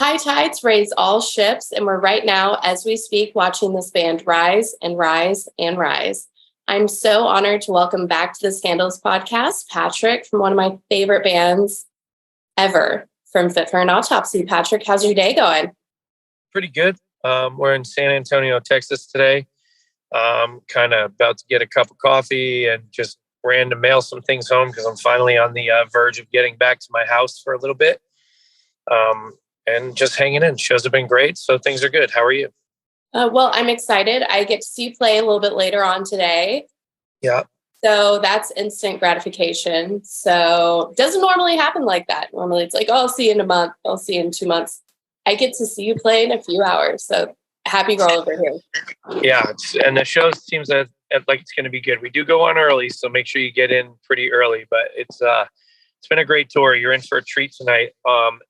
High tides raise all ships, and we're right now, as we speak, watching this band rise and rise and rise. I'm so honored to welcome back to the Scandalous Podcast, Patrick, from one of my favorite bands ever, from Fit for an Autopsy. Patrick, how's your day going? Pretty good. We're in San Antonio, Texas today. Kind of about to get a cup of coffee and just ran to mail some things home because I'm finally on the verge of getting back to my house for a little bit. And just hanging in. Shows have been great, so things are good. How are you? Well, I'm excited. I get to see you play a little bit later on today. Yeah. So that's instant gratification. So it doesn't normally happen like that. Normally it's like, oh, I'll see you in a month. I'll see you in 2 months. I get to see you play in a few hours. So happy girl over here. Yeah. And the show seems like it's going to be good. We do go on early, so make sure you get in pretty early. But it's been a great tour. You're in for a treat tonight.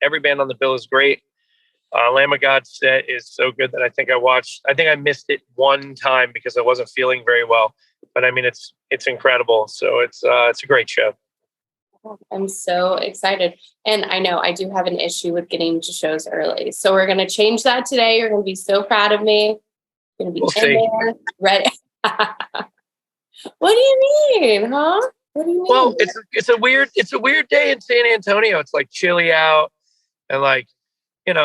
Every band on the bill is great. Lamb of God set is so good that I think I missed it one time because I wasn't feeling very well. But I mean, it's incredible. So it's a great show. I'm so excited. And I know I do have an issue with getting to shows early. So we're going to change that today. You're going to be so proud of me. You're going to be there, ready. What do you mean, huh? What do you mean? Well, it's a weird day in San Antonio. It's like chilly out and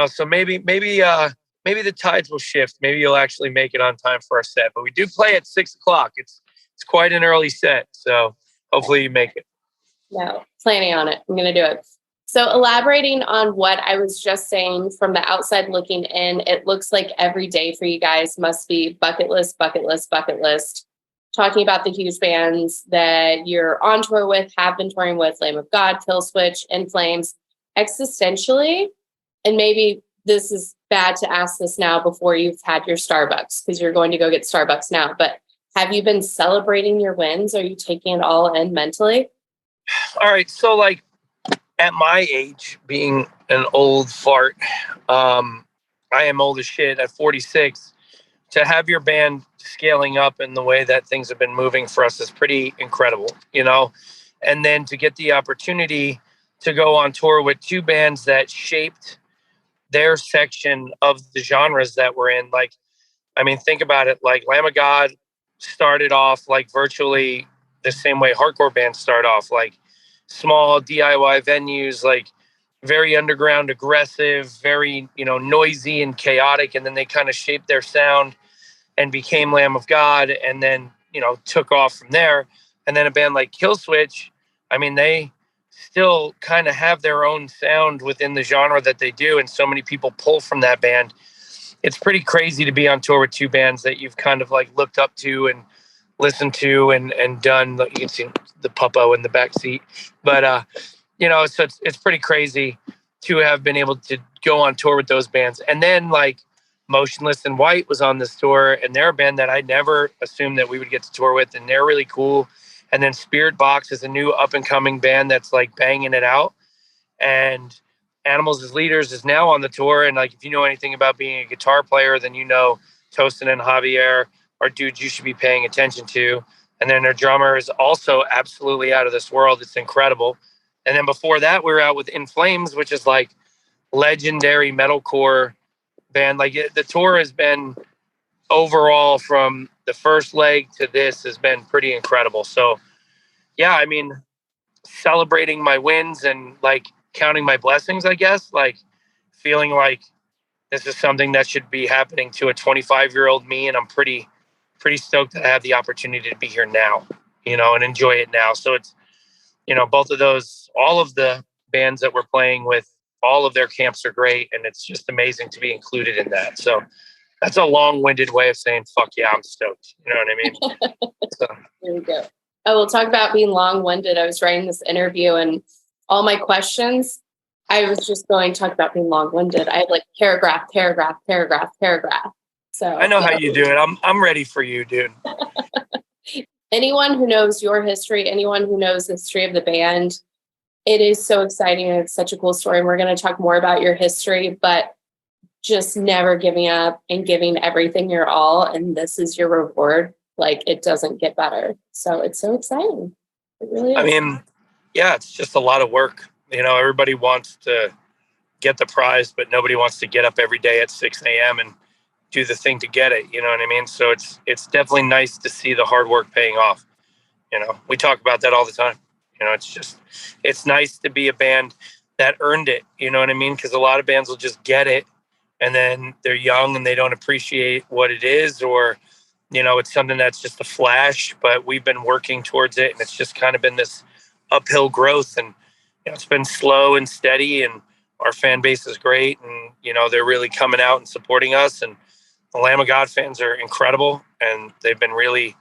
so maybe the tides will shift. Maybe you'll actually make it on time for our set. But we do play at 6:00. It's quite an early set. So hopefully you make it. No, planning on it. I'm going to do it. So elaborating on what I was just saying from the outside looking in, it looks like every day for you guys must be bucket list, bucket list, bucket list. Talking about the huge bands that you're on tour with, have been touring with, Lamb of God, Killswitch, In Flames, existentially. And maybe this is bad to ask this now before you've had your Starbucks, because you're going to go get Starbucks now. But have you been celebrating your wins? Are you taking it all in mentally? All right. So at my age, being an old fart, I am old as shit at 46. To have your band scaling up in the way that things have been moving for us is pretty incredible, and then to get the opportunity to go on tour with two bands that shaped their section of the genres that we're in. Think about it. Lamb of God started off virtually the same way hardcore bands start off, small DIY venues, very underground, aggressive, very, noisy and chaotic. And then they kind of shaped their sound and became Lamb of God, and then, took off from there. And then a band like Killswitch, they still kind of have their own sound within the genre that they do. And so many people pull from that band. It's pretty crazy to be on tour with two bands that you've kind of looked up to and listened to and done. You can see the puppo in the back seat, but so it's pretty crazy to have been able to go on tour with those bands. And then Motionless in White was on this tour, and they're a band that I never assumed that we would get to tour with, and they're really cool. And then Spirit Box is a new up-and-coming band that's banging it out. And Animals as Leaders is now on the tour, and if you know anything about being a guitar player, then Tosin and Javier are dudes you should be paying attention to. And then their drummer is also absolutely out of this world. It's incredible. And then before that, we were out with In Flames, which is legendary metalcore band. The tour has been overall from the first leg to this has been pretty incredible. So yeah, celebrating my wins and counting my blessings, I guess, feeling this is something that should be happening to a 25-year-old me. And I'm pretty stoked that I have the opportunity to be here now, and enjoy it now. So it's, both of those, all of the bands that we're playing with, all of their camps are great, and it's just amazing to be included in that. So that's a long-winded way of saying, fuck yeah, I'm stoked. You know what I mean? So. There we go. Oh, we'll talk about being long-winded. I was writing this interview, and all my questions, I was just going to talk about being long-winded. I had paragraph, paragraph, paragraph, paragraph. So I know how you do it. I'm ready for you, dude. Anyone who knows your history, anyone who knows the history of the band, it is so exciting, and it's such a cool story. And we're going to talk more about your history, but just never giving up and giving everything your all. And this is your reward. It doesn't get better. So it's so exciting. It really is. Yeah, it's just a lot of work. Everybody wants to get the prize, but nobody wants to get up every day at 6 a.m. and do the thing to get it. You know what I mean? So it's definitely nice to see the hard work paying off. You know, we talk about that all the time. You know, it's nice to be a band that earned it. You know what I mean? Because a lot of bands will just get it and then they're young and they don't appreciate what it is, or, you know, it's something that's just a flash, but we've been working towards it and it's just kind of been this uphill growth, and, you know, it's been slow and steady, and our fan base is great. And, you know, they're really coming out and supporting us, and the Lamb of God fans are incredible, and they've been really,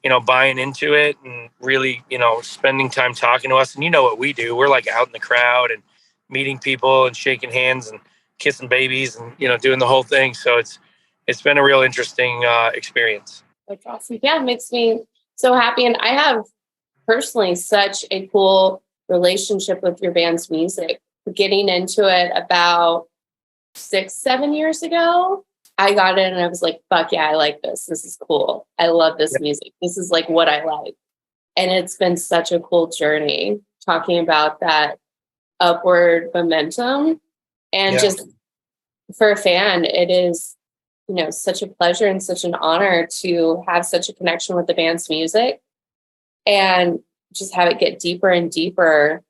you know, buying into it and really, you know, spending time talking to us. And you know what we do. We're like out in the crowd and meeting people and shaking hands and kissing babies and, you know, doing the whole thing. So it's been a real interesting experience. That's awesome. Yeah, it makes me so happy. And I have personally such a cool relationship with your band's music. Getting into it about 6-7 years ago, I got in and I was like, fuck yeah, I like this. This is cool. I love this music. This is like what I like. And it's been such a cool journey talking about that upward momentum. And just for a fan, it is, you know, such a pleasure and such an honor to have such a connection with the band's music and just have it get deeper and deeper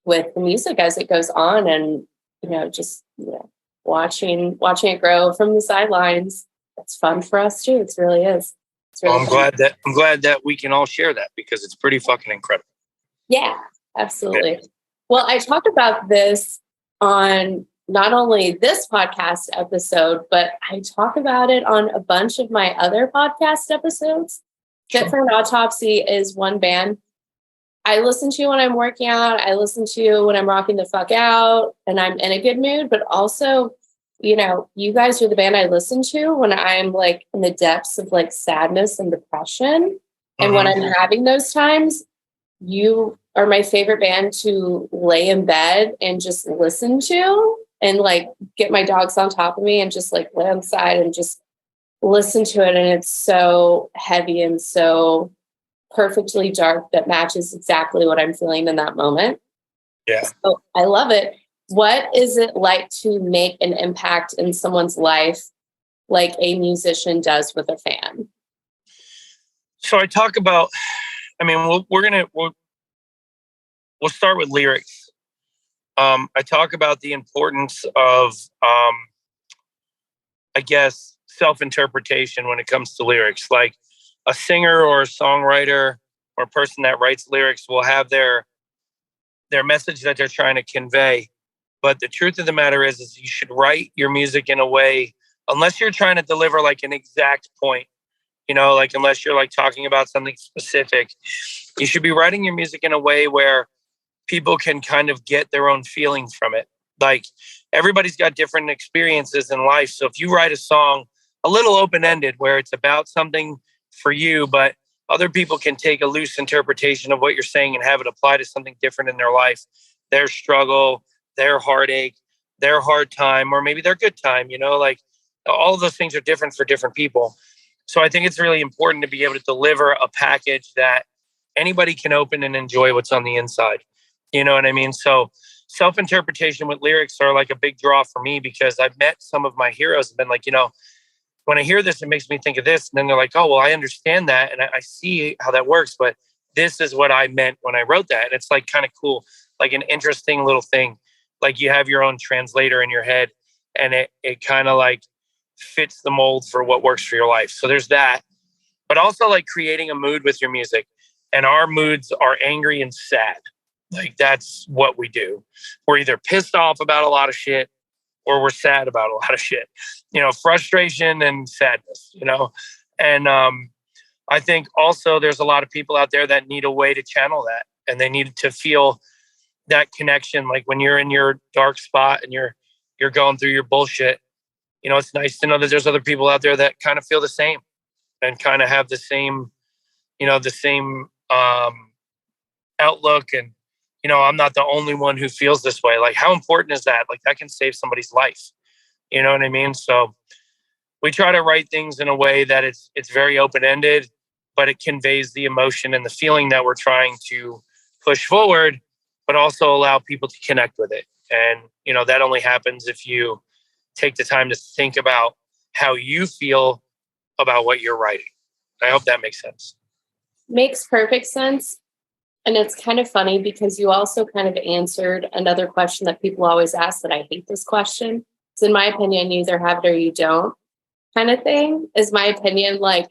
with the music as it goes on. And, you know, just, you know, watching it grow from the sidelines. It's fun for us too. It really is. It's really I'm glad that we can all share that, because it's pretty fucking incredible. Yeah, absolutely. Yeah. Well, I talk about this on not only this podcast episode, but I talk about it on a bunch of my other podcast episodes. Fit for an Autopsy is one band I listen to when I'm working out. I listen to when I'm rocking the fuck out and I'm in a good mood, but also, you know, you guys are the band I listen to when I'm like in the depths of like sadness and depression. And when I'm having those times, you are my favorite band to lay in bed and just listen to, and like get my dogs on top of me and just like lay inside and just listen to it. And it's so heavy and so perfectly dark that matches exactly what I'm feeling in that moment. Yeah. So I love it. What is it like to make an impact in someone's life like a musician does with a fan? So I talk about, I mean, we'll start with lyrics. I talk about the importance of, I guess, self-interpretation when it comes to lyrics. Like a singer or a songwriter or a person that writes lyrics will have their message that they're trying to convey. But the truth of the matter is you should write your music in a way, unless you're trying to deliver like an exact point, you know, like unless you're like talking about something specific, you should be writing your music in a way where people can kind of get their own feelings from it. Like everybody's got different experiences in life. So if you write a song a little open-ended where it's about something for you, but other people can take a loose interpretation of what you're saying and have it apply to something different in their life, their struggle, their heartache, their hard time, or maybe their good time, you know, like all of those things are different for different people. So I think it's really important to be able to deliver a package that anybody can open and enjoy what's on the inside. You know what I mean? So self-interpretation with lyrics are like a big draw for me, because I've met some of my heroes and been like, you know, when I hear this, it makes me think of this. And then they're like, oh, well, I understand that. And I see how that works, but this is what I meant when I wrote that. And it's like kind of cool, like an interesting little thing. Like you have your own translator in your head, and it kind of like fits the mold for what works for your life. So there's that, but also like creating a mood with your music. And our moods are angry and sad. Like that's what we do. We're either pissed off about a lot of shit or we're sad about a lot of shit, you know, frustration and sadness, you know? And I think also there's a lot of people out there that need a way to channel that, and they need to feel that connection. Like when you're in your dark spot and you're going through your bullshit, you know, it's nice to know that there's other people out there that kind of feel the same and kind of have the same, you know, the same outlook. And, you know, I'm not the only one who feels this way. Like how important is that? Like that can save somebody's life. You know what I mean? So we try to write things in a way that it's very open-ended, but it conveys the emotion and the feeling that we're trying to push forward. but also allow people to connect with it. And, that only happens if you take the time to think about how you feel about what you're writing. I hope that makes sense. Makes perfect sense. And it's kind of funny because you also kind of answered another question that people always ask that I hate this question. It's in my opinion, you either have it or you don't kind of thing is my opinion. Like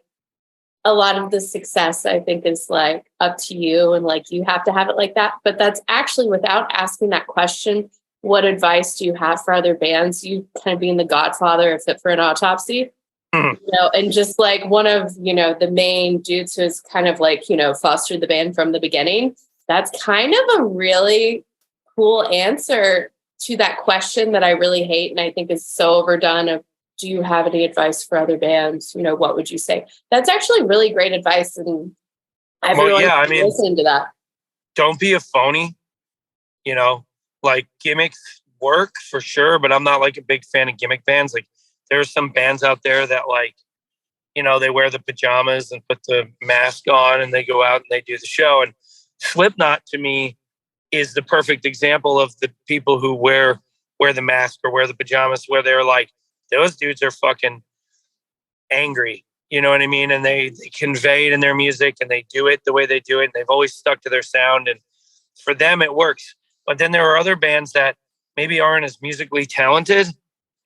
a lot of the success I think is like up to you and like you have to have it like that. But that's actually without asking that question, what advice do you have for other bands? You kind of being the godfather of Fit for an Autopsy. And just like one of, the main dudes who's kind of like, fostered the band from the beginning. That's kind of a really cool answer to that question that I really hate. And I think is so overdone of, do you have any advice for other bands? What would you say? That's actually really great advice. And everyone listening to that. Don't be a phony, like gimmicks work for sure, but I'm not like a big fan of gimmick bands. Like, there's some bands out there that like, they wear the pajamas and put the mask on and they go out and they do the show. And Slipknot to me is the perfect example of the people who wear the mask or wear the pajamas, where they're like, those dudes are fucking angry. You know what I mean? And they convey it in their music and they do it the way they do it. And they've always stuck to their sound. And for them, it works. But then there are other bands that maybe aren't as musically talented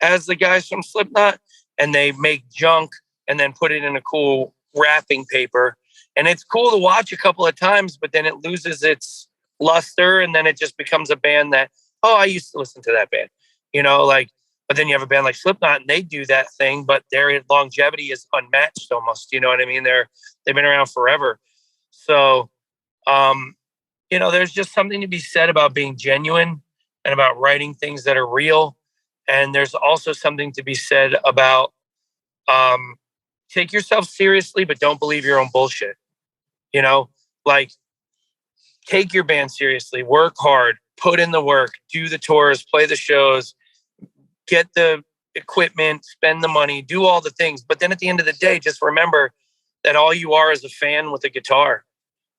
as the guys from Slipknot, and they make junk and then put it in a cool wrapping paper. And it's cool to watch a couple of times, but then it loses its luster. And then it just becomes a band that, I used to listen to that band, but then you have a band like Slipknot and they do that thing, but their longevity is unmatched almost. You know what I mean? They've been around forever. So, there's just something to be said about being genuine and about writing things that are real. And there's also something to be said about take yourself seriously, but don't believe your own bullshit. Like take your band seriously, work hard, put in the work, do the tours, play the shows, get the equipment, spend the money, do all the things. But then at the end of the day, just remember that all you are is a fan with a guitar.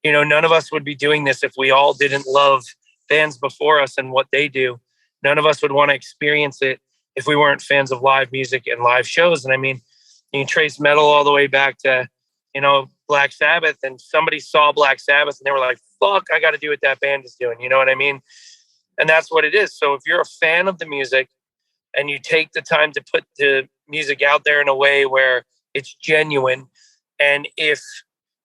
None of us would be doing this if we all didn't love bands before us and what they do. None of us would want to experience it if we weren't fans of live music and live shows. And I mean, you can trace metal all the way back to, Black Sabbath, and somebody saw Black Sabbath and they were like, fuck, I got to do what that band is doing. You know what I mean? And that's what it is. So if you're a fan of the music and you take the time to put the music out there in a way where it's genuine, and if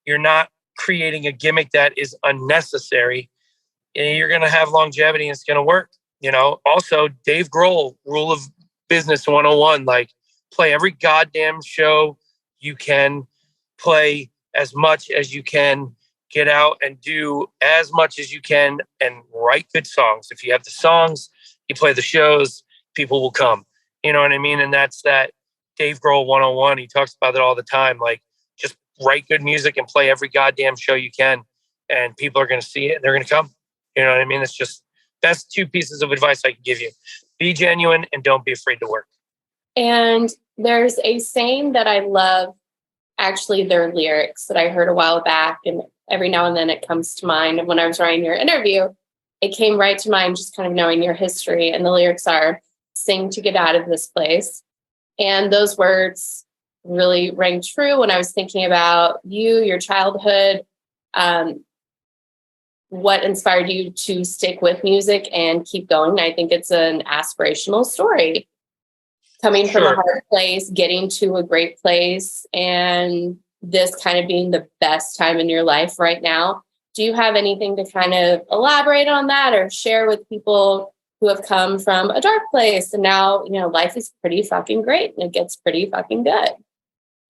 you're not creating a gimmick that is unnecessary, you're going to have longevity and it's going to work. Also Dave Grohl, rule of business 101, like play every goddamn show you can, play as much as you can, get out and do as much as you can and write good songs. If you have the songs, you play the shows, people will come. You know what I mean? And that's that Dave Grohl 101. He talks about it all the time. Like, just write good music and play every goddamn show you can, and people are going to see it and they're going to come. You know what I mean? It's just, that's two pieces of advice I can give you. Be genuine and don't be afraid to work. And there's a saying that I love, actually their lyrics that I heard a while back, and every now and then it comes to mind. And when I was writing your interview, it came right to mind, just kind of knowing your history. And the lyrics are, sing to get out of this place. And those words really rang true when I was thinking about you, your childhood, what inspired you to stick with music and keep going. I think it's an aspirational story. Coming from a hard place, getting to a great place, and this kind of being the best time in your life right now. Do you have anything to kind of elaborate on that or share with people who have come from a dark place and now, life is pretty fucking great and it gets pretty fucking good?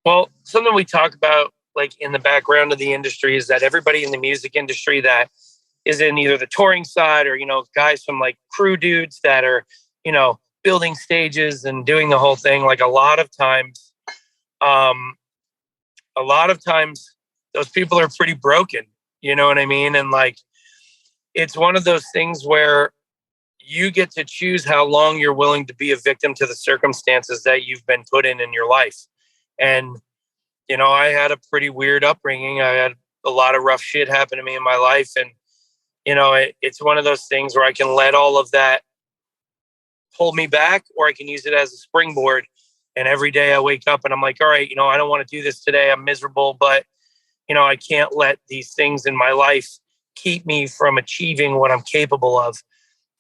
Well, something we talk about like in the background of the industry is that everybody in the music industry that is in either the touring side or, guys from like crew dudes that are, building stages and doing the whole thing. Like a lot of times those people are pretty broken, you know what I mean? And like, it's one of those things where you get to choose how long you're willing to be a victim to the circumstances that you've been put in your life. And, I had a pretty weird upbringing. I had a lot of rough shit happen to me in my life. And it's one of those things where I can let all of that hold me back, or I can use it as a springboard. And every day I wake up and I'm like, all right, I don't want to do this today. I'm miserable, but I can't let these things in my life keep me from achieving what I'm capable of.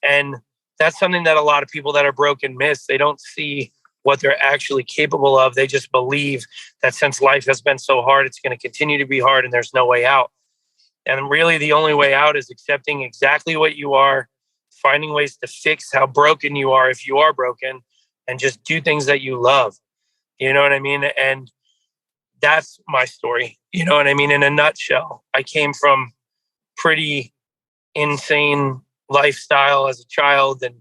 And that's something that a lot of people that are broken miss. They don't see what they're actually capable of. They just believe that since life has been so hard, it's going to continue to be hard and there's no way out. And really the only way out is accepting exactly what you are, finding ways to fix how broken you are if you are broken, and just do things that you love. You know what I mean? And that's my story. You know what I mean? In a nutshell, I came from pretty insane lifestyle as a child and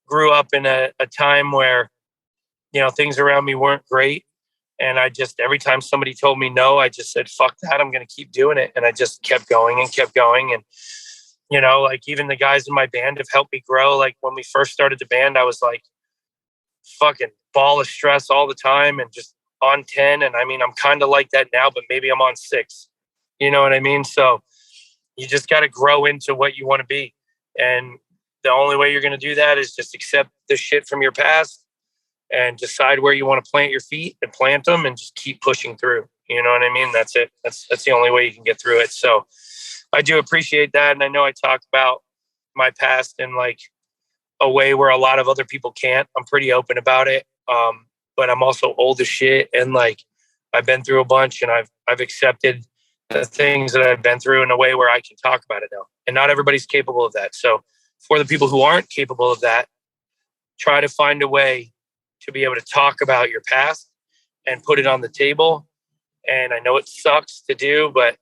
grew up in a time where, things around me weren't great. And I just, every time somebody told me no, I just said, fuck that, I'm going to keep doing it. And I just kept going and kept going. And, like even the guys in my band have helped me grow. Like when we first started the band, I was like fucking ball of stress all the time and just on 10. And I mean, I'm kind of like that now, but maybe I'm on 6. You know what I mean? So you just got to grow into what you want to be. And the only way you're going to do that is just accept the shit from your past and decide where you want to plant your feet and plant them and just keep pushing through. You know what I mean? That's it. That's the only way you can get through it. So I do appreciate that. And I know I talk about my past in like a way where a lot of other people can't. I'm pretty open about it. But I'm also old as shit. And like, I've been through a bunch and I've accepted the things that I've been through in a way where I can talk about it now. And not everybody's capable of that. So for the people who aren't capable of that, try to find a way to be able to talk about your past and put it on the table. And I know it sucks to do, but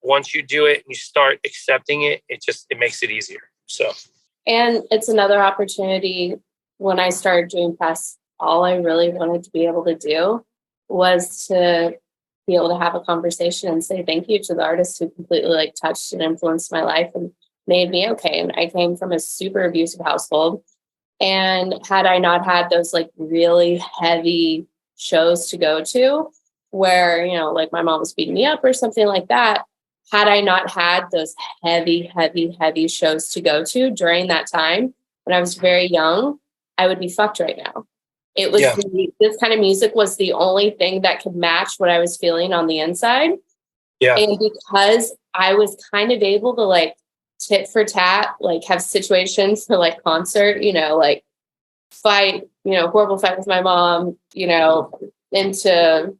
once you do it and you start accepting it, it makes it easier. So, and it's another opportunity. When I started doing press, all I really wanted to be able to do was to be able to have a conversation and say thank you to the artists who completely like touched and influenced my life and made me okay. And I came from a super abusive household. And had I not had those like really heavy shows to go to where, like my mom was beating me up or something like that, had I not had those heavy shows to go to during that time when I was very young, I would be fucked right now. It was this kind of music was the only thing that could match what I was feeling on the inside. Yeah. And because I was kind of able to like tit for tat, like have situations for like concert, like fight, horrible fight with my mom, into,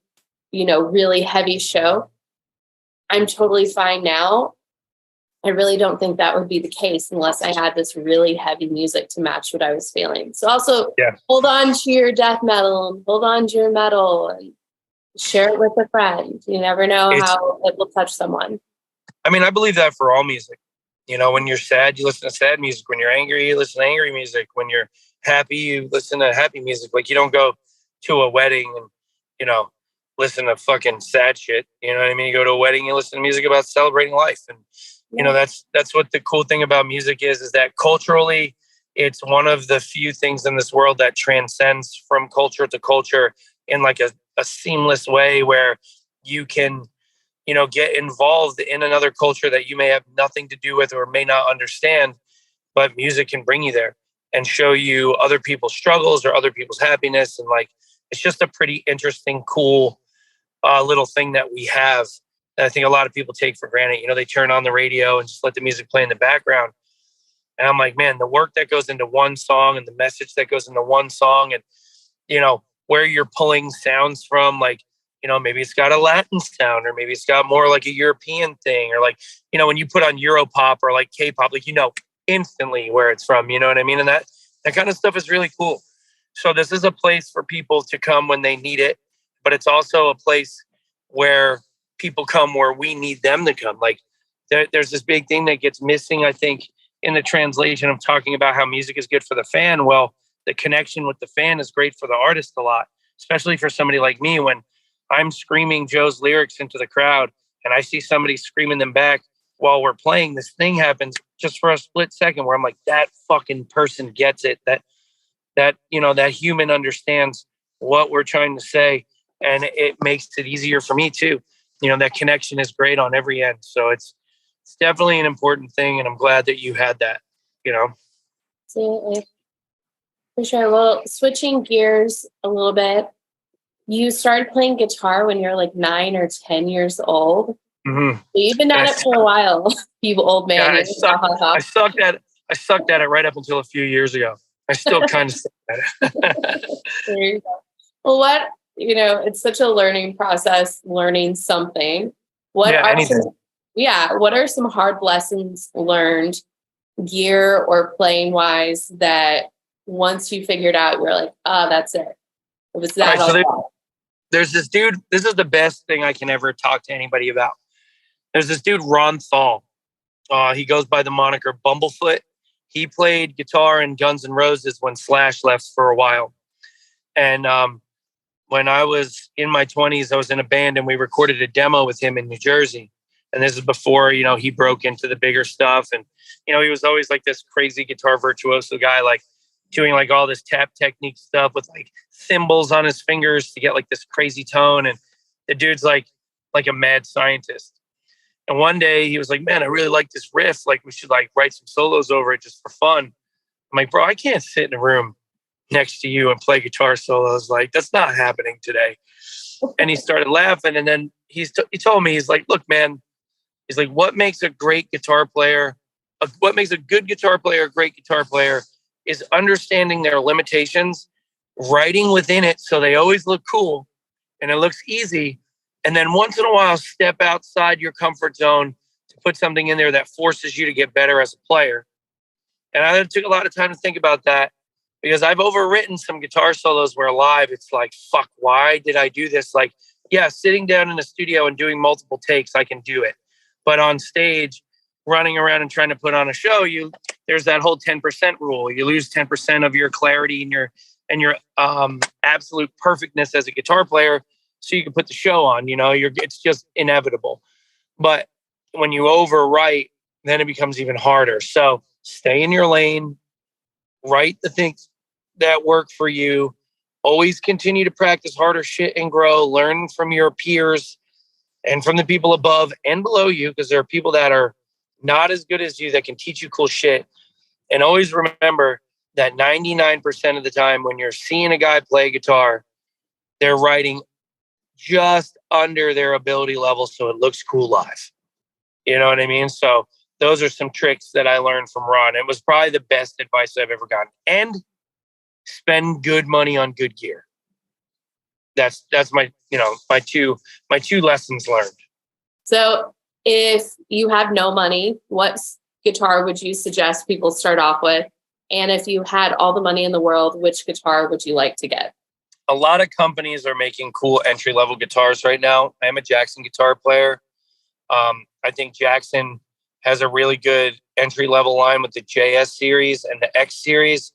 really heavy show. I'm totally fine now. I really don't think that would be the case unless I had this really heavy music to match what I was feeling. So also hold on to your death metal and hold on to your metal and share it with a friend. You never know how it will touch someone. I mean, I believe that for all music. When you're sad, you listen to sad music. When you're angry, you listen to angry music. When you're happy, you listen to happy music. Like you don't go to a wedding and, listen to fucking sad shit. You know what I mean? You go to a wedding, you listen to music about celebrating life. And, that's what the cool thing about music is that culturally, it's one of the few things in this world that transcends from culture to culture in like a seamless way where you can, get involved in another culture that you may have nothing to do with or may not understand, but music can bring you there and show you other people's struggles or other people's happiness. And like, it's just a pretty interesting, cool little thing that we have that I think a lot of people take for granted. They turn on the radio and just let the music play in the background. And I'm like, man, the work that goes into one song and the message that goes into one song and, where you're pulling sounds from, like, maybe it's got a Latin sound or maybe it's got more like a European thing or like, when you put on Europop or like K-pop, like, instantly where it's from, you know what I mean? And that kind of stuff is really cool. So this is a place for people to come when they need it, but it's also a place where people come where we need them to come. Like there's this big thing that gets missing, I think, in the translation of talking about how music is good for the fan. Well, the connection with the fan is great for the artist a lot, especially for somebody like me. When I'm screaming Joe's lyrics into the crowd and I see somebody screaming them back while we're playing, this thing happens just for a split second where I'm like, that fucking person gets it. That human understands what we're trying to say. And it makes it easier for me too. That connection is great on every end. So it's it's definitely an important thing. And I'm glad that you had that, you know? Absolutely. For sure. Well, switching gears a little bit, you started playing guitar when you're like 9 or 10 years old. Mm-hmm. So you've been at it for a while, you old man. Yeah, I sucked at it right up until a few years ago. I still kind of suck at it. There you go. Well, it's such a learning process, learning something. What Yeah, are anything. what are some hard lessons learned, gear or playing wise, that once you figured out, you're like, oh, that's it. It was that All right, all. there's this dude. This is the best thing I can ever talk to anybody about. There's this dude, Ron Thal. He goes by the moniker Bumblefoot. He played guitar in Guns N' Roses when Slash left for a while. And when I was in my 20s, I was in a band and we recorded a demo with him in New Jersey. And this is before, he broke into the bigger stuff. And, he was always like this crazy guitar virtuoso guy, like doing like all this tap technique stuff with like thimbles on his fingers to get like this crazy tone. And the dude's like a mad scientist. And one day he was like, man, I really like this riff. Like we should like write some solos over it just for fun. I'm like, bro, I can't sit in a room next to you and play guitar solos. Like that's not happening today. And he started laughing. And then he told me, he's like, look, man, he's like, what makes a great guitar player, what makes a good guitar player a great guitar player is understanding their limitations, writing within it so they always look cool and it looks easy. And then once in a while, step outside your comfort zone to put something in there that forces you to get better as a player. And I took a lot of time to think about that because I've overwritten some guitar solos where live, it's like, fuck, why did I do this? Like, yeah, sitting down in the studio and doing multiple takes, I can do it. But on stage, running around and trying to put on a show, there's that whole 10% rule. You lose 10% of your clarity and your absolute perfectness as a guitar player, so you can put the show on. It's just inevitable. But when you overwrite, then it becomes even harder. So stay in your lane, write the things that work for you. Always continue to practice harder shit and grow. Learn from your peers and from the people above and below you, because there are people that are not as good as you that can teach you cool shit. And always remember that 99% of the time when you're seeing a guy play guitar, they're writing just under their ability level so it looks cool live. You know what I mean? So those are some tricks that I learned from Ron. It was probably the best advice I've ever gotten. And spend good money on good gear. That's my two lessons learned. So if you have no money, what guitar would you suggest people start off with? And if you had all the money in the world, which guitar would you like to get? A lot of companies are making cool entry-level guitars right now. I am a Jackson guitar player. I think Jackson has a really good entry-level line with the JS series and the X series.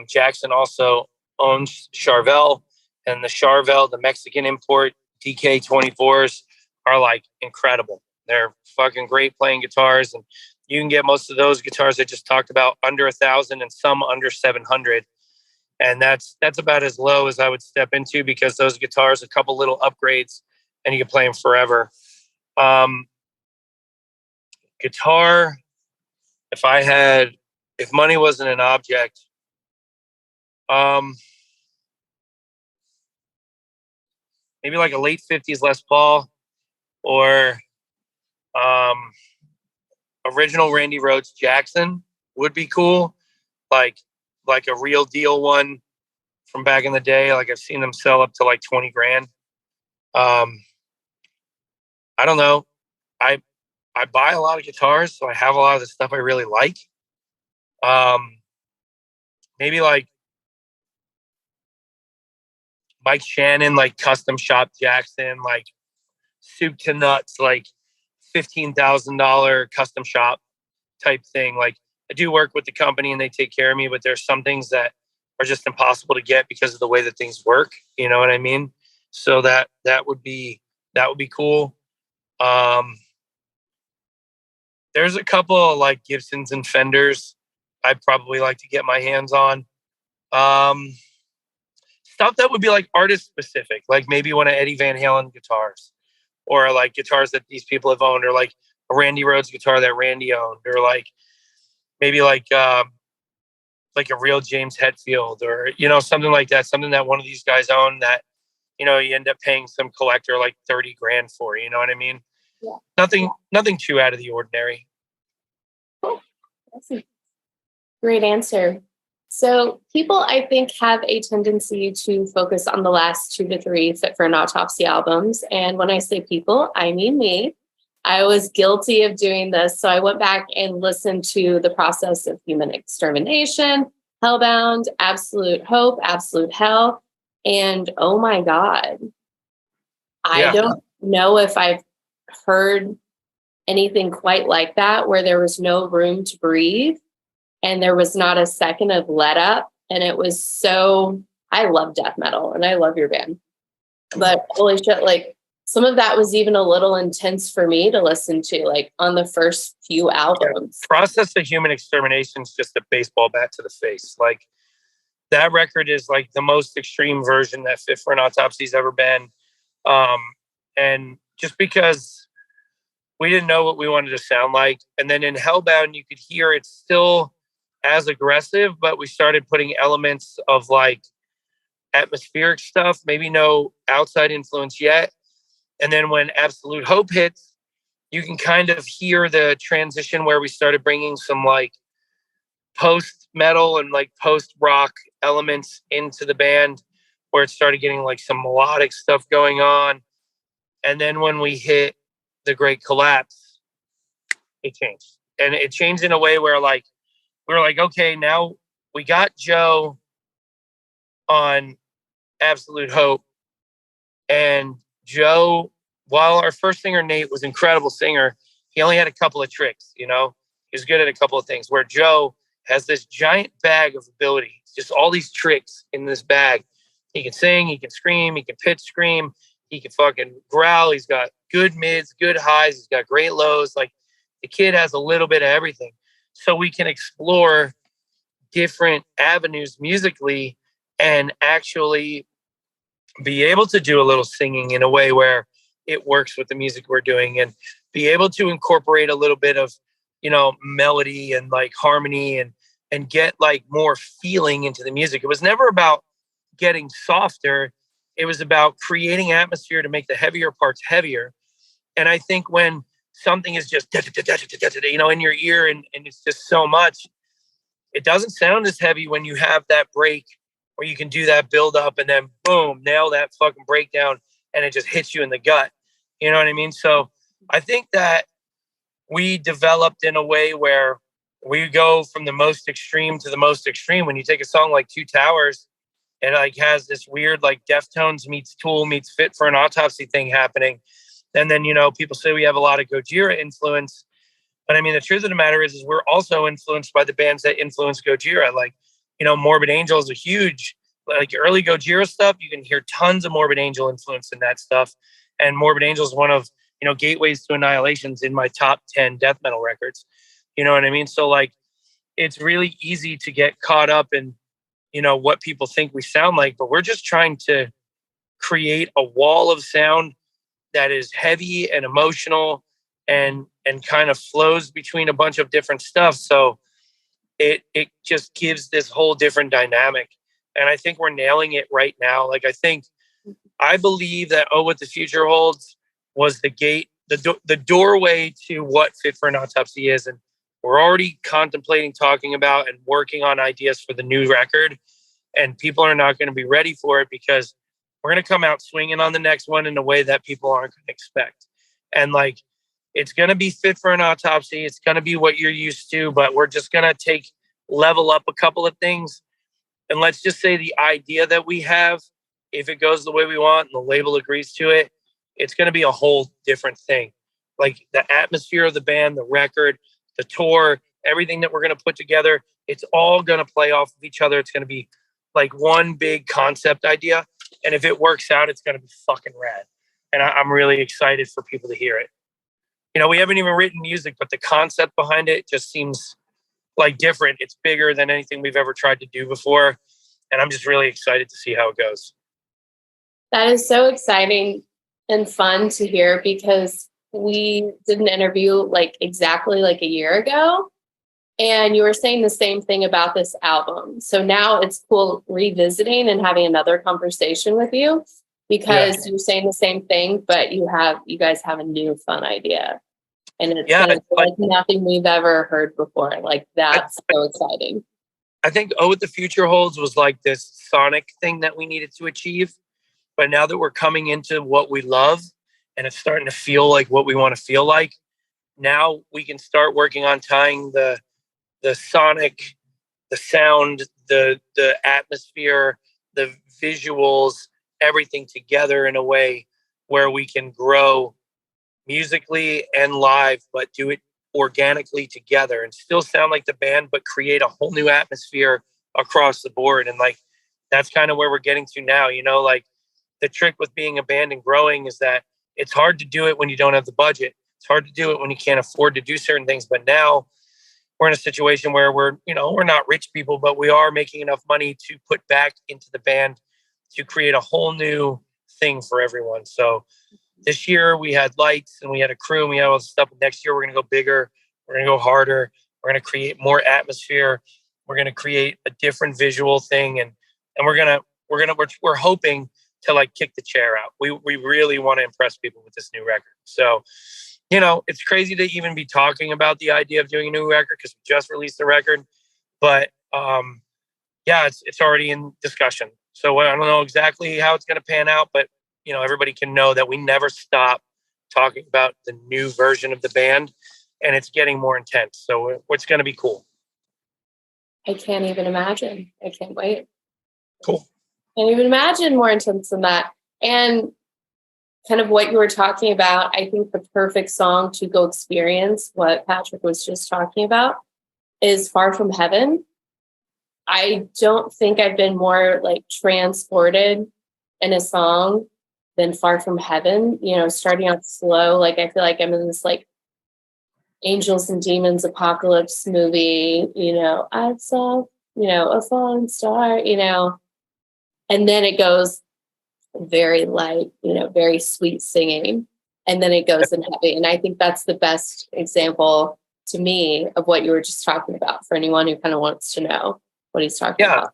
Jackson also owns Charvel, and the Charvel, the Mexican import DK24s, are like incredible. They're fucking great playing guitars, and you can get most of those guitars I just talked about under 1,000 and some under 700. And that's about as low as I would step into, because those guitars, a couple little upgrades, and you can play them forever. Guitar, if money wasn't an object, maybe like a late 50s Les Paul, or original Randy Rhoads Jackson would be cool. Like a real deal one from back in the day. Like I've seen them sell up to like 20 grand. I don't know. I buy a lot of guitars, so I have a lot of the stuff I really like. Maybe like Mike Shannon, like custom shop Jackson, like soup to nuts, like $15,000 custom shop type thing. Like I do work with the company and they take care of me, but there's some things that are just impossible to get because of the way that things work. You know what I mean? So that would be cool. There's a couple of like Gibsons and Fenders I'd probably like to get my hands on. Stuff that would be like artist specific, like maybe one of Eddie Van Halen guitars, or like guitars that these people have owned, or like a Randy Rhoads guitar that Randy owned, or like maybe like a real James Hetfield, or, you know, something like that, something that one of these guys own that, you know, you end up paying some collector like 30 grand for, you know what I mean? Yeah. Nothing too out of the ordinary. Cool. That's a great answer. So people, I think, have a tendency to focus on the last 2 to 3 Fit for an Autopsy albums. And when I say people, I mean me. I was guilty of doing this. So I went back and listened to The Process of Human Extermination, Hellbound, Absolute Hope, Absolute Hell. And oh my God, I don't know if I've heard anything quite like that, where there was no room to breathe and there was not a second of let up. And it was so, I love death metal and I love your band, but holy shit, like some of that was even a little intense for me to listen to, like on the first few albums. Yeah. Process of Human Extermination is just a baseball bat to the face. Like, that record is like the most extreme version that Fit for an Autopsy's ever been. And just because we didn't know what we wanted to sound like. And then in Hellbound, you could hear it's still as aggressive, but we started putting elements of like atmospheric stuff, maybe no outside influence yet. And then when Absolute Hope hits, you can kind of hear the transition where we started bringing some like post metal and like post rock elements into the band, where it started getting like some melodic stuff going on. And then when we hit The Great Collapse, it changed. And it changed in a way where like, we were like, okay, now we got Joe on Absolute Hope. And Joe, while our first singer, Nate, was an incredible singer, he only had a couple of tricks, you know? He was good at a couple of things, where Joe has this giant bag of ability, just all these tricks in this bag. He can sing, he can scream, he can pitch scream, he can fucking growl. He's got good mids, good highs. He's got great lows. Like, the kid has a little bit of everything. So we can explore different avenues musically and actually be able to do a little singing in a way where it works with the music we're doing, and be able to incorporate a little bit of, you know, melody and like harmony, and get like more feeling into the music. It was never about getting softer. It was about creating atmosphere to make the heavier parts heavier. And I think when something is just, you know, in your ear, and it's just so much, it doesn't sound as heavy when you have that break where you can do that build up and then boom, nail that fucking breakdown, and it just hits you in the gut. You know what I mean? So I think that we developed in a way where we go from the most extreme to the most extreme. When you take a song like Two Towers, it like has this weird like Deftones meets Tool meets Fit for an Autopsy thing happening. And then, you know, people say we have a lot of Gojira influence. But I mean, the truth of the matter is we're also influenced by the bands that influence Gojira. Like, you know, Morbid Angel is a huge, like early Gojira stuff. You can hear tons of Morbid Angel influence in that stuff. And Morbid Angel is one of, you know, Gateways to Annihilation's in my top 10 death metal records. You know what I mean? So like, it's really easy to get caught up in, you know, what people think we sound like, but we're just trying to create a wall of sound that is heavy and emotional and kind of flows between a bunch of different stuff. So it just gives this whole different dynamic. And I think we're nailing it right now. Like, I believe that What the Future Holds was the gate, the doorway to what Fit for an Autopsy is. And we're already contemplating, talking about, and working on ideas for the new record. And people are not going to be ready for it because we're going to come out swinging on the next one in a way that people aren't going to expect. And like, it's going to be Fit for an Autopsy. It's going to be what you're used to, but we're just going to level up a couple of things. And let's just say the idea that we have, if it goes the way we want and the label agrees to it, it's going to be a whole different thing. Like, the atmosphere of the band, the record, the tour, everything that we're going to put together, it's all going to play off of each other. It's going to be like one big concept idea. And if it works out, it's going to be fucking rad. And I'm really excited for people to hear it. You know, we haven't even written music, but the concept behind it just seems like different. It's bigger than anything we've ever tried to do before. And I'm just really excited to see how it goes. That is so exciting and fun to hear, because we did an interview like exactly like a year ago, and you were saying the same thing about this album. So now it's cool revisiting and having another conversation with you because you're saying the same thing, but you guys have a new fun idea. And it's gonna be like nothing we've ever heard before. Like that's so exciting. I think What the Future Holds was like this sonic thing that we needed to achieve. But now that we're coming into what we love and it's starting to feel like what we want to feel like, now we can start working on tying the sonic, the sound, the atmosphere, the visuals, everything together in a way where we can grow musically and live, but do it organically together and still sound like the band, but create a whole new atmosphere across the board. And like, that's kind of where we're getting to now, like the trick with being a band and growing is that it's hard to do it when you don't have the budget. It's hard to do it when you can't afford to do certain things. But now we're in a situation where we're not rich people, but we are making enough money to put back into the band to create a whole new thing for everyone. So this year we had lights and we had a crew and we had all this stuff. Next year we're going to go bigger. We're going to go harder. We're going to create more atmosphere. We're going to create a different visual thing. And we're hoping to like kick the chair out. We really want to impress people with this new record. So, it's crazy to even be talking about the idea of doing a new record because we just released the record, but it's already in discussion. So I don't know exactly how it's going to pan out, but everybody can know that we never stop talking about the new version of the band, and it's getting more intense. So it's going to be cool. I can't even imagine. I can't wait. Cool. Can't even imagine more intense than that. And kind of what you were talking about, I think the perfect song to go experience what Patrick was just talking about is Far From Heaven. I don't think I've been more like transported in a song than Far From Heaven, starting out slow. Like, I feel like I'm in this like angels and demons apocalypse movie, I saw, a falling star, and then it goes very light, very sweet singing. And then it goes in heavy. And I think that's the best example to me of what you were just talking about for anyone who kind of wants to know what he's talking about.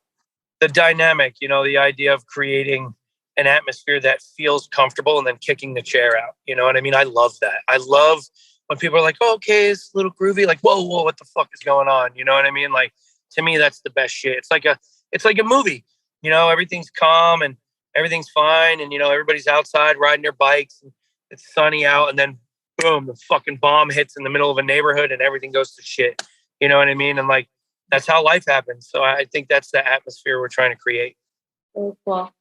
The dynamic, the idea of creating an atmosphere that feels comfortable and then kicking the chair out. You know what I mean? I love that. I love when people are like, oh, okay, it's a little groovy. Like, whoa, what the fuck is going on? You know what I mean? Like, to me, that's the best shit. It's like a movie, everything's calm and everything's fine. And, everybody's outside riding their bikes and it's sunny out. And then boom, the fucking bomb hits in the middle of a neighborhood and everything goes to shit. You know what I mean? And like, that's how life happens. So I think that's the atmosphere we're trying to create. Very cool.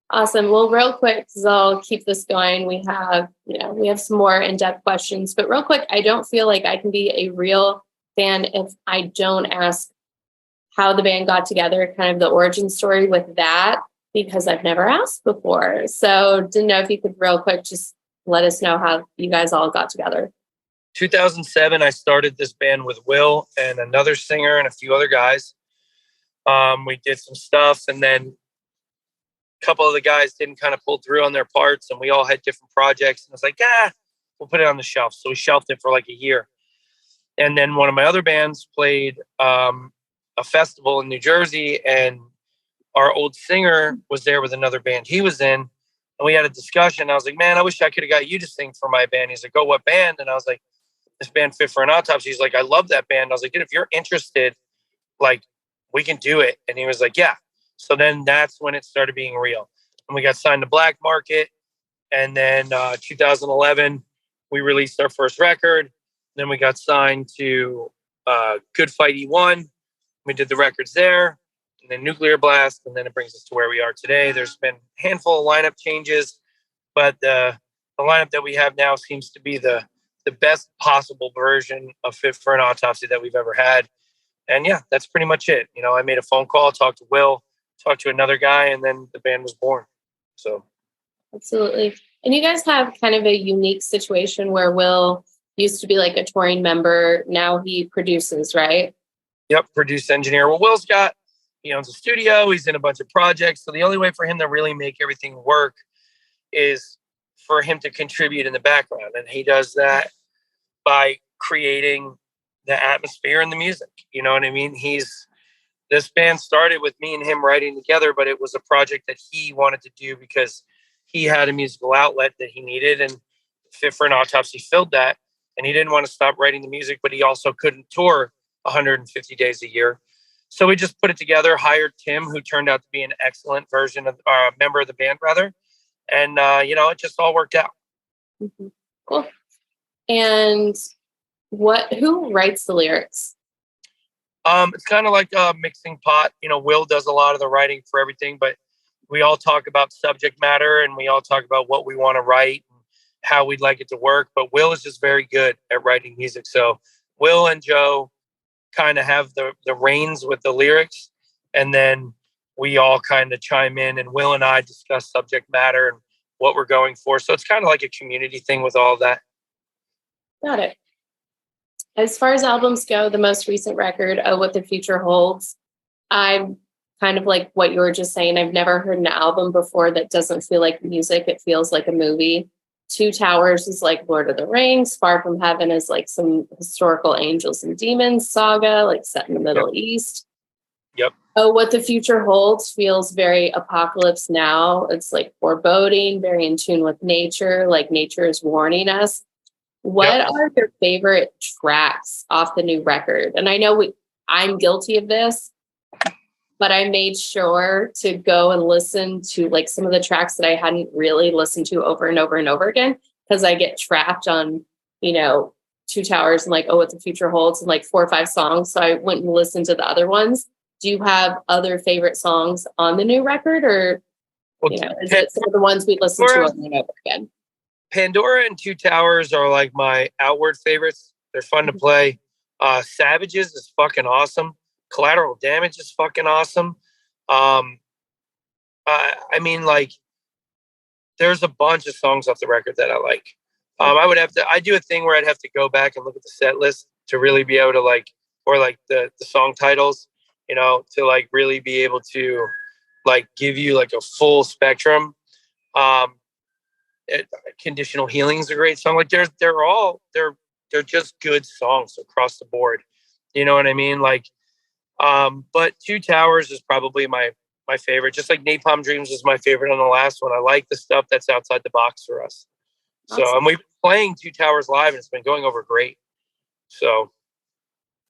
Awesome. Well, real quick, because I'll keep this going. We have some more in-depth questions, but real quick, I don't feel like I can be a real fan if I don't ask how the band got together, kind of the origin story with that, because I've never asked before. So didn't know if you could real quick just let us know how you guys all got together. 2007, I started this band with Will and another singer and a few other guys. We did some stuff, and then a couple of the guys didn't kind of pull through on their parts, and we all had different projects. And I was like, we'll put it on the shelf. So we shelved it for like a year. And then one of my other bands played a festival in New Jersey, and our old singer was there with another band he was in. And we had a discussion. I was like, man, I wish I could have got you to sing for my band. He's like, oh, what band? And I was like, this band Fit for an Autopsy. He's like, I love that band. I was like, dude, if you're interested, like, we can do it. And he was like, yeah. So then that's when it started being real. And we got signed to Black Market. And then 2011, we released our first record. Then we got signed to Good Fight E1. We did the records there. And then Nuclear Blast. And then it brings us to where we are today. There's been a handful of lineup changes. But the lineup that we have now seems to be the best possible version of Fit for an Autopsy that we've ever had. And yeah, that's pretty much it. I made a phone call, talked to Will, talked to another guy, and then the band was born. So. Absolutely. And you guys have kind of a unique situation where Will used to be like a touring member. Now he produces, right? Yep. Produce engineer. Well, he owns a studio. He's in a bunch of projects. So the only way for him to really make everything work is for him to contribute in the background. And he does that by creating the atmosphere and the music. You know what I mean? This band started with me and him writing together, but it was a project that he wanted to do because he had a musical outlet that he needed, and Fit for an Autopsy filled that. And he didn't want to stop writing the music, but he also couldn't tour 150 days a year. So we just put it together, hired Tim, who turned out to be an excellent member of the band, rather. And, it just all worked out. Mm-hmm. Cool. And who writes the lyrics? It's kind of like a mixing pot. Will does a lot of the writing for everything, but we all talk about subject matter and we all talk about what we want to write and how we'd like it to work. But Will is just very good at writing music. So Will and Joe kind of have the reins with the lyrics, and then we all kind of chime in, and Will and I discuss subject matter and what we're going for. So it's kind of like a community thing with all of that. Got it. As far as albums go, the most recent record, Oh, What the Future Holds, I'm kind of like what you were just saying. I've never heard an album before that doesn't feel like music. It feels like a movie. Two Towers is like Lord of the Rings. Far From Heaven is like some historical angels and demons saga, like set in the Middle East. Yep. Oh, What the Future Holds feels very Apocalypse Now. It's like foreboding, very in tune with nature, like nature is warning us. What are your favorite tracks off the new record? And I know I'm guilty of this, but I made sure to go and listen to like some of the tracks that I hadn't really listened to over and over and over again, because I get trapped on, Two Towers and like, Oh, What the Future Holds and like 4 or 5 songs. So I went and listened to the other ones. Do you have other favorite songs on the new record, or, is it some of the ones we listen to over and over again? Pandora and Two Towers are like my outward favorites. They're fun to play. Savages is fucking awesome. Collateral Damage is fucking awesome. There's a bunch of songs off the record that I like. I do a thing where I'd have to go back and look at the set list to really be able to the song titles, to like really be able to like give you like a full spectrum. Conditional Healing is a great song. Like they're just good songs across the board. You know what I mean? Like, but Two Towers is probably my favorite. Just like Napalm Dreams is my favorite on the last one. I like the stuff that's outside the box for us. Awesome. So, and we've been playing Two Towers live, and it's been going over great. So,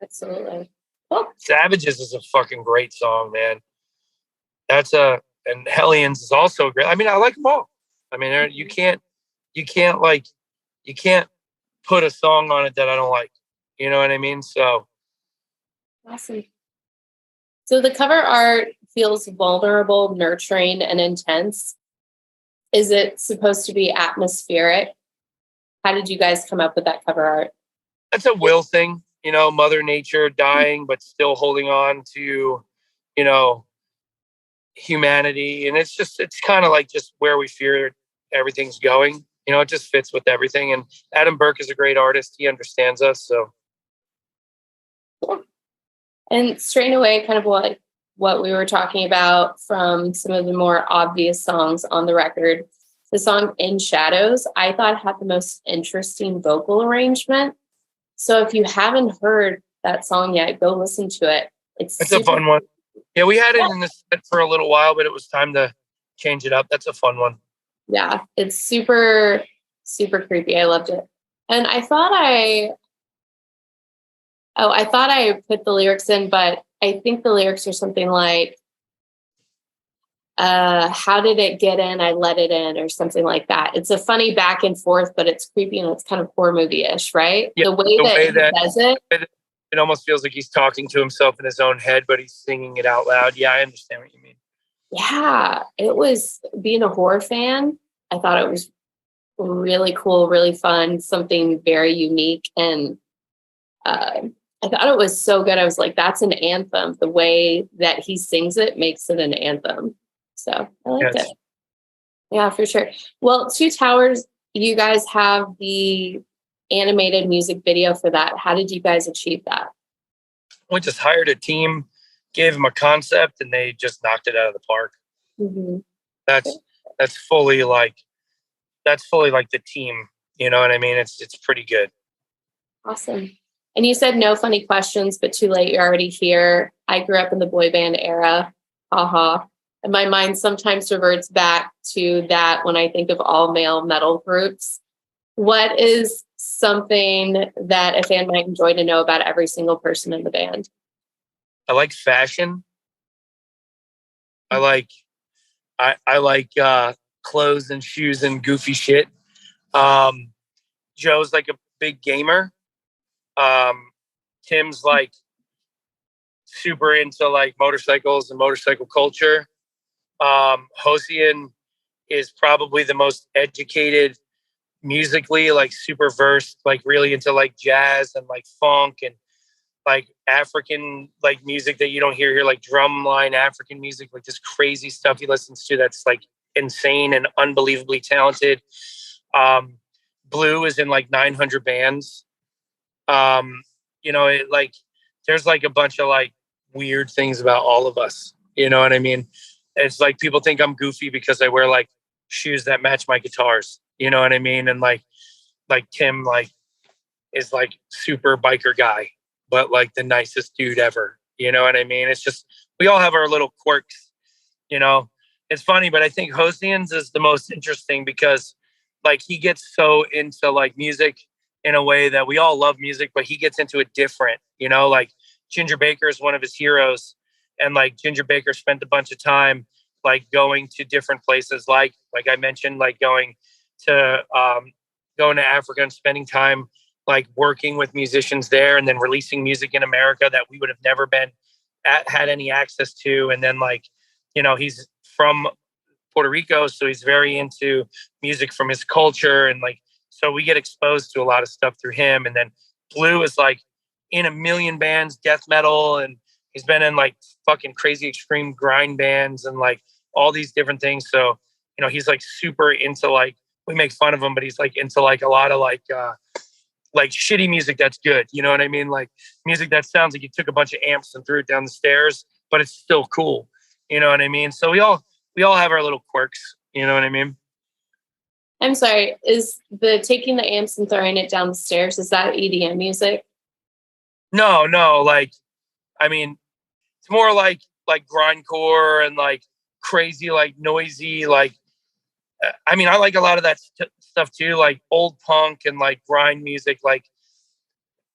absolutely. Oh. Savages is a fucking great song, man. And Hellions is also great. I mean, I like them all. I mean, you can't put a song on it that I don't like. You know what I mean? So awesome. So the cover art feels vulnerable, nurturing, and intense. Is it supposed to be atmospheric? How did you guys come up with that cover art? That's a Will thing, Mother Nature dying, but still holding on to, humanity. And it's kind of like just where we fear everything's going. It just fits with everything. And Adam Burke is a great artist. He understands us. So. Cool. And straight away, kind of what we were talking about from some of the more obvious songs on the record, the song In Shadows, I thought had the most interesting vocal arrangement. So if you haven't heard that song yet, go listen to it. It's a fun one. Yeah, we had it in the set for a little while, but it was time to change it up. That's a fun one. Yeah, it's super, super creepy. I loved it. And I thought I put the lyrics in, but I think the lyrics are something like, how did it get in? I let it in, or something like that. It's a funny back and forth, but it's creepy and it's kind of horror movie-ish, right? Yeah, the way that he does it. It almost feels like he's talking to himself in his own head, but he's singing it out loud. Yeah, I understand what you mean. Yeah, it was, being a horror fan, I thought it was really cool, really fun, something very unique. And I thought it was so good. I was like, that's an anthem. The way that he sings it makes it an anthem. So I liked it. Yeah, for sure. Well, Two Towers, you guys have the animated music video for that. How did you guys achieve that? We just hired a team, gave them a concept, and they just knocked it out of the park. Mm-hmm. That's fully like that's fully like the team. You know what I mean? It's pretty good. Awesome. And you said no funny questions, but too late. You're already here. I grew up in the boy band era. Haha. And my mind sometimes reverts back to that when I think of all male metal groups. What is something that a fan might enjoy to know about every single person in the band? I like fashion. I like clothes and shoes and goofy shit. Joe's like a big gamer. Tim's like super into like motorcycles and motorcycle culture. Hosian is probably the most educated musically, like super versed, like really into like jazz and like funk and like African like music that you don't hear here, like drumline African music, like this crazy stuff he listens to that's like insane and unbelievably talented. Blue is in like 900 bands. It like there's like a bunch of like weird things about all of us. You know what I mean? It's like people think I'm goofy because I wear like shoes that match my guitars. You know what I mean? And like Tim like is like super biker guy, but like the nicest dude ever. You know what I mean? It's just we all have our little quirks. You know, it's funny, but I think Hosian's is the most interesting because like he gets so into like music in a way that we all love music, but he gets into it different. You know, like Ginger Baker is one of his heroes, and like Ginger Baker spent a bunch of time like going to different places, like I mentioned, like going to Africa and spending time like working with musicians there, and then releasing music in America that we would have never had any access to. And then like, he's from Puerto Rico, so he's very into music from his culture, and like so we get exposed to a lot of stuff through him. And then Blue is like in a million bands, death metal, and he's been in like fucking crazy extreme grind bands and like all these different things. So he's like super into like, we make fun of him, but he's like into like a lot of like shitty music that's good. You know what I mean? Like music that sounds like you took a bunch of amps and threw it down the stairs, but it's still cool. You know what I mean? So we all have our little quirks. You know what I mean? I'm sorry. Is the taking the amps and throwing it down the stairs, is that EDM music? No. Like, I mean, it's more like grindcore and like crazy, like noisy, like, I mean, I like a lot of that stuff too, like old punk and like grind music, like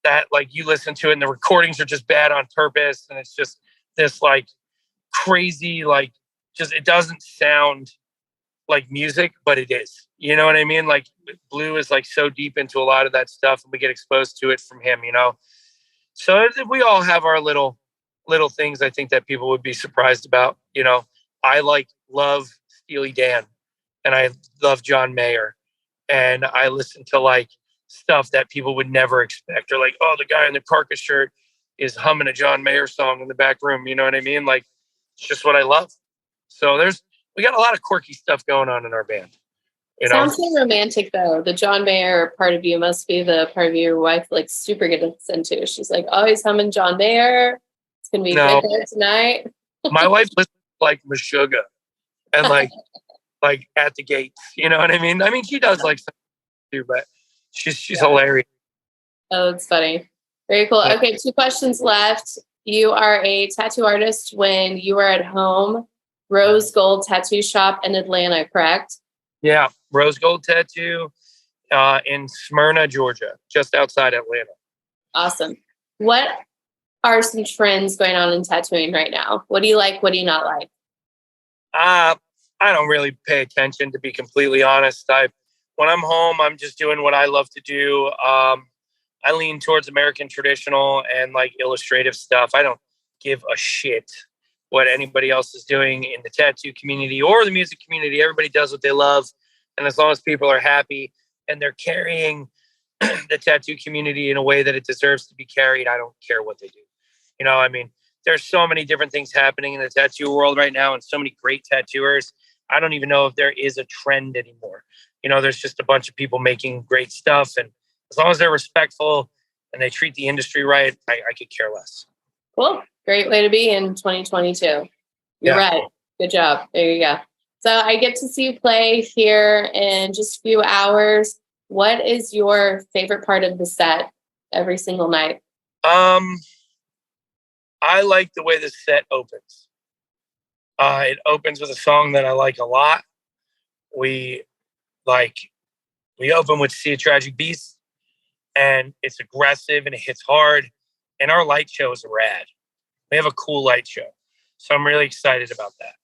that, like you listen to it and the recordings are just bad on purpose. And it's just this like crazy, like just, it doesn't sound like music, but it is. You know what I mean? Like Blue is like so deep into a lot of that stuff, and we get exposed to it from him, So we all have our little things I think that people would be surprised about. I love Steely Dan, and I love John Mayer, and I listen to like stuff that people would never expect. Or like, oh, the guy in the Carcass shirt is humming a John Mayer song in the back room. You know what I mean? Like, it's just what I love. So we got a lot of quirky stuff going on in our band. Sounds so romantic though. The John Mayer part of you must be the part of your wife like super gets into. She's like always humming John Mayer. It's gonna be good there tonight. My wife listens to like Meshuggah and like like At the Gates. You know what I mean? I mean, she does like something too, but she's hilarious. Oh, it's funny. Very cool. Okay, 2 questions left. You are a tattoo artist when you are at home. Rose Gold Tattoo Shop in Atlanta, correct? Yeah, Rose Gold Tattoo in Smyrna, Georgia, just outside Atlanta. Awesome. What are some trends going on in tattooing right now? What do you like? What do you not like? I don't really pay attention, to be completely honest. When I'm home, I'm just doing what I love to do. I lean towards American traditional and like illustrative stuff. I don't give a shit what anybody else is doing in the tattoo community or the music community. Everybody does what they love. And as long as people are happy and they're carrying the tattoo community in a way that it deserves to be carried, I don't care what they do. I mean, there's so many different things happening in the tattoo world right now and so many great tattooers. I don't even know if there is a trend anymore. There's just a bunch of people making great stuff. And as long as they're respectful and they treat the industry right, I could care less. Cool. Great way to be in 2022. You're right. Good job. There you go. So I get to see you play here in just a few hours. What is your favorite part of the set every single night? I like the way the set opens. It opens with a song that I like a lot. We open with See a Tragic Beast, and it's aggressive and it hits hard. And our light show is rad. We have a cool light show. So I'm really excited about that.